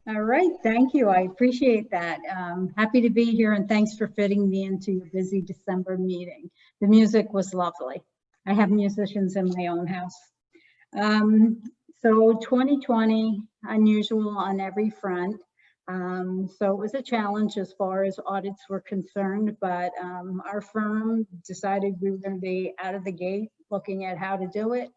All right, thank you. I appreciate that. Happy to be here, and thanks for fitting me into your busy December meeting. The music was lovely. I have musicians in my own house. Um, so 2020, unusual on every front. So it was a challenge as far as audits were concerned, but our firm decided we were going to be out of the gate looking at how to do it.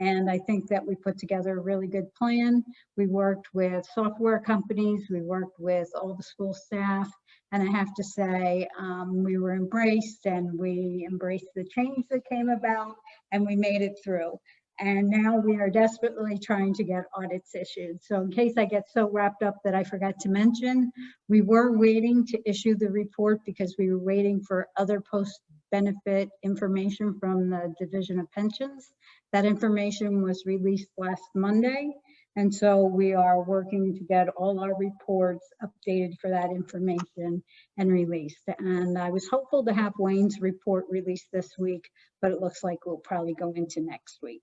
And I think that we put together a really good plan. We worked with software companies, we worked with all the school staff, and I have to say, we were embraced, and we embraced the change that came about, and we made it through. And now we are desperately trying to get audits issued. So in case I get so wrapped up that I forgot to mention, we were waiting to issue the report because we were waiting for other post-benefit information from the Division of Pensions. That information was released last Monday. And so we are working to get all our reports updated for that information and released. And I was hopeful to have Wayne's report released this week, but it looks like we'll probably go into next week.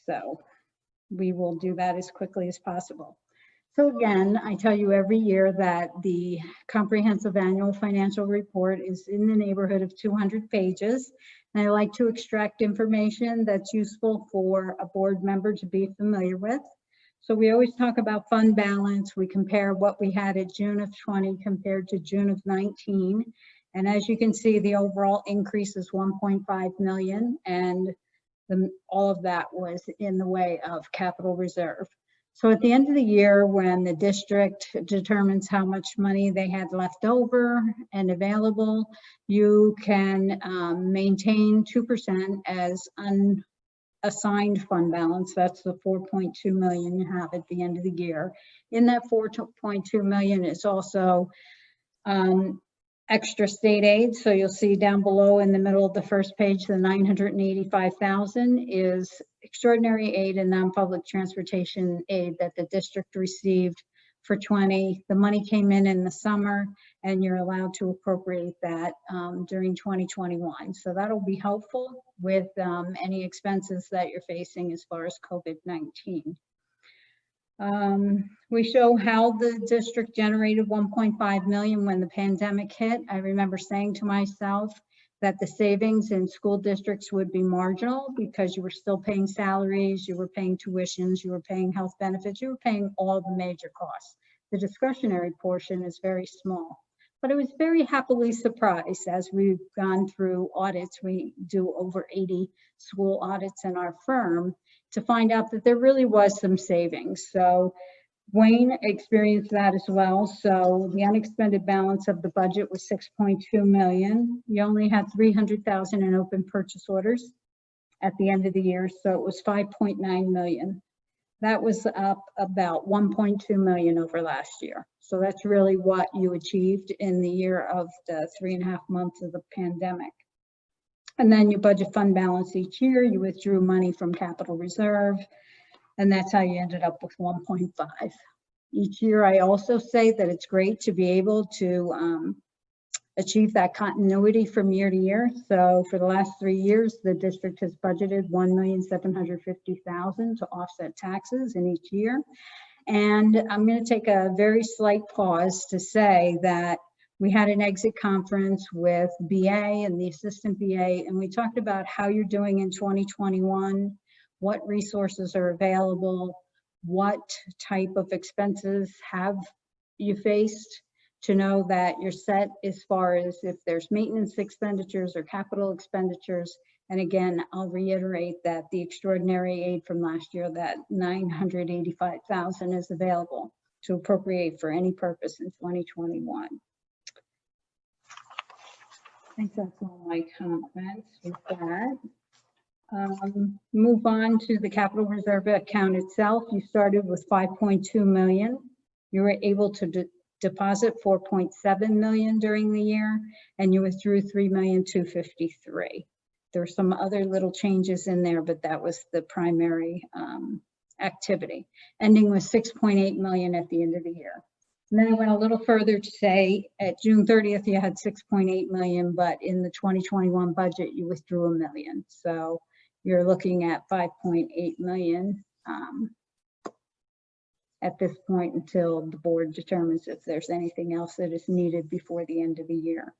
So we will do that as quickly as possible. So again, I tell you every year that the comprehensive annual financial report is in the neighborhood of 200 pages. And I like to extract information that's useful for a board member to be familiar with. So we always talk about fund balance. We compare what we had at June of 20 compared to June of 19. And as you can see, the overall increase is 1.5 million, and all of that was in the way of capital reserve. So at the end of the year, when the district determines how much money they had left over and available, you can maintain 2% as unassigned fund balance. That's the 4.2 million you have at the end of the year. In that 4.2 million is also extra state aid. So you'll see down below in the middle of the first page, the 985,000 is extraordinary aid and non-public transportation aid that the district received for 20. The money came in the summer, and you're allowed to appropriate that during 2021. So that'll be helpful with any expenses that you're facing as far as COVID-19. We show how the district generated 1.5 million when the pandemic hit. I remember saying to myself that the savings in school districts would be marginal because you were still paying salaries, you were paying tuitions, you were paying health benefits, you were paying all the major costs. The discretionary portion is very small. But I was very happily surprised as we've gone through audits. We do over 80 school audits in our firm to find out that there really was some savings. So Wayne experienced that as well. So the unexpended balance of the budget was 6.2 million. You only had 300,000 in open purchase orders at the end of the year. So it was 5.9 million. That was up about 1.2 million over last year. So that's really what you achieved in the year of the 3.5 months of the pandemic. And then you budget fund balance each year, you withdrew money from capital reserve, and that's how you ended up with 1.5. Each year, I also say that it's great to be able to achieve that continuity from year to year. So for the last 3 years, the district has budgeted 1,750,000 to offset taxes in each year. And I'm going to take a very slight pause to say that we had an exit conference with BA and the assistant BA, and we talked about how you're doing in 2021, what resources are available, what type of expenses have you faced to know that you're set as far as if there's maintenance expenditures or capital expenditures. And again, I'll reiterate that the extraordinary aid from last year, that 985,000 is available to appropriate for any purpose in 2021. I think that's all my comments with that. Move on to the capital reserve account itself. You started with 5.2 million. You were able to deposit 4.7 million during the year, and you withdrew 3,253,000. There were some other little changes in there, but that was the primary activity, ending with 6.8 million at the end of the year. And then I went a little further to say at June 30th, you had 6.8 million, but in the 2021 budget, you withdrew $1 million. So you're looking at 5.8 million at this point until the board determines if there's anything else that is needed before the end of the year.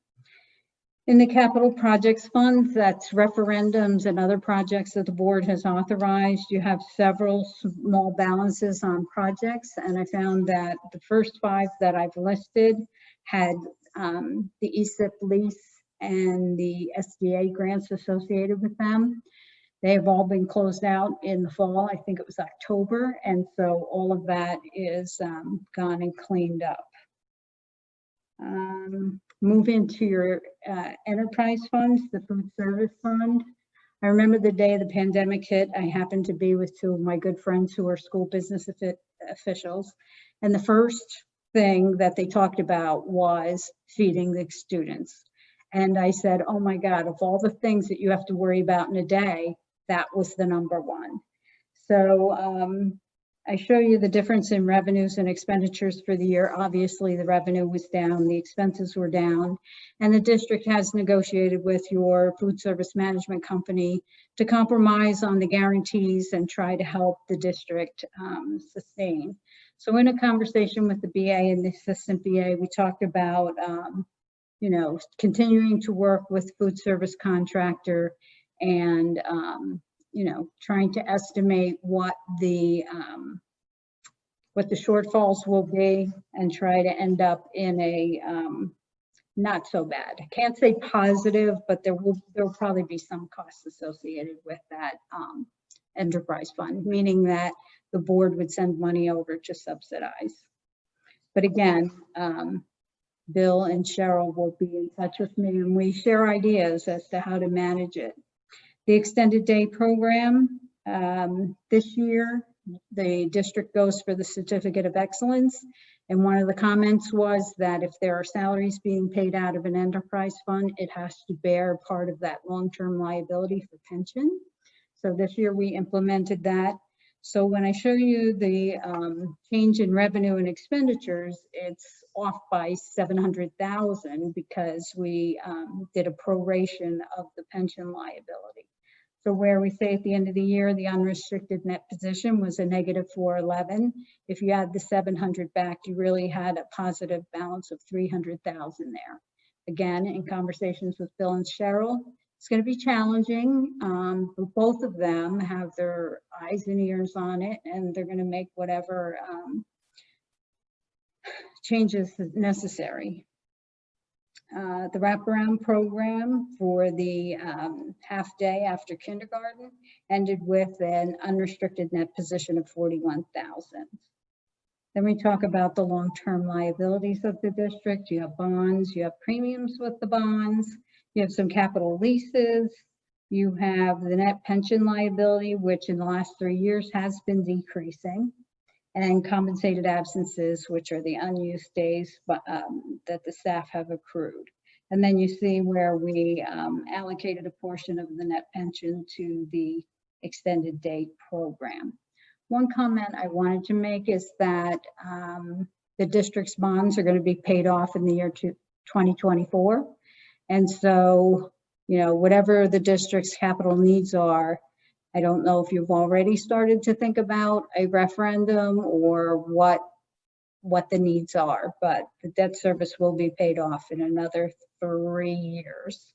In the capital projects fund, that's referendums and other projects that the board has authorized. You have several small balances on projects, and I found that the first 5 that I've listed had the ESIP lease and the SDA grants associated with them. They have all been closed out in the fall. I think it was October, and so all of that is gone and cleaned up. Move into your enterprise funds, the food service fund. I remember the day the pandemic hit, I happened to be with 2 of my good friends who are school business officials. And the first thing that they talked about was feeding the students. And I said, oh my God, of all the things that you have to worry about in a day, that was the number one. So I show you the difference in revenues and expenditures for the year. Obviously, the revenue was down, the expenses were down, and the district has negotiated with your food service management company to compromise on the guarantees and try to help the district sustain. So in a conversation with the BA and the assistant BA, we talked about, you know, continuing to work with food service contractor and you know, trying to estimate what the shortfalls will be and try to end up in a not so bad. I can't say positive, but there will probably be some costs associated with that enterprise fund, meaning that the board would send money over to subsidize. But again, Bill and Cheryl will be in touch with me, and we share ideas as to how to manage it. The extended day program, this year, the district goes for the Certificate of Excellence. And one of the comments was that if there are salaries being paid out of an enterprise fund, it has to bear part of that long-term liability for pension. So this year we implemented that. So when I show you the change in revenue and expenditures, it's off by 700,000 because we did a proration of the pension liability. So where we say at the end of the year, the unrestricted net position was a negative 411. If you add the 700 back, you really had a positive balance of 300,000 there. Again, in conversations with Bill and Cheryl, it's going to be challenging, but both of them have their eyes and ears on it, and they're going to make whatever changes necessary. The wraparound program for the half day after kindergarten ended with an unrestricted net position of 41,000. Then we talk about the long-term liabilities of the district. You have bonds, you have premiums with the bonds, you have some capital leases, you have the net pension liability, which in the last 3 years has been decreasing, and compensated absences, which are the unused days that the staff have accrued. And then you see where we allocated a portion of the net pension to the extended day program. One comment I wanted to make is that the district's bonds are going to be paid off in the year 2024. And so, you know, whatever the district's capital needs are, I don't know if you've already started to think about a referendum or what the needs are, but the debt service will be paid off in another 3 years.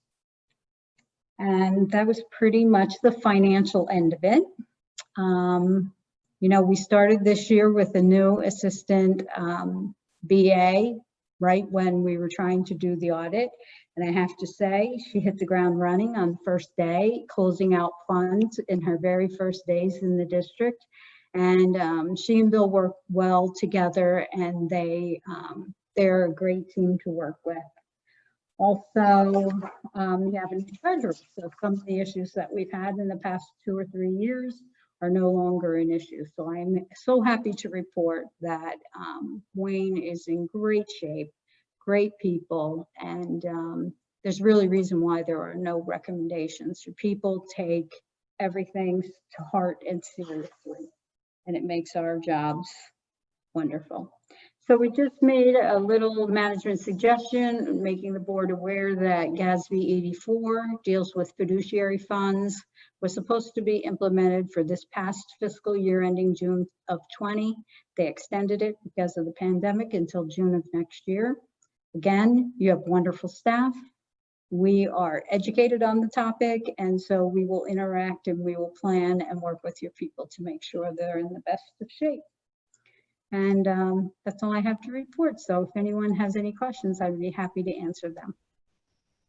And that was pretty much the financial end of it. You know, we started this year with a new assistant BA right when we were trying to do the audit. And I have to say, she hit the ground running on the first day, closing out funds in her very first days in the district. And she and Bill work well together, and they're a great team to work with. Also, you have a new treasurer. So some of the issues that we've had in the past 2 or 3 years are no longer an issue. So I'm so happy to report that Wayne is in great shape, great people, and there's really reason why there are no recommendations. People take everything to heart and seriously, and it makes our jobs wonderful. So we just made a little management suggestion, making the board aware that GASB 84 deals with fiduciary funds, was supposed to be implemented for this past fiscal year ending June of 20. They extended it because of the pandemic until June of next year. Again, you have wonderful staff. We are educated on the topic, and so we will interact and we will plan and work with your people to make sure they're in the best of shape. And that's all I have to report. So if anyone has any questions, I would be happy to answer them.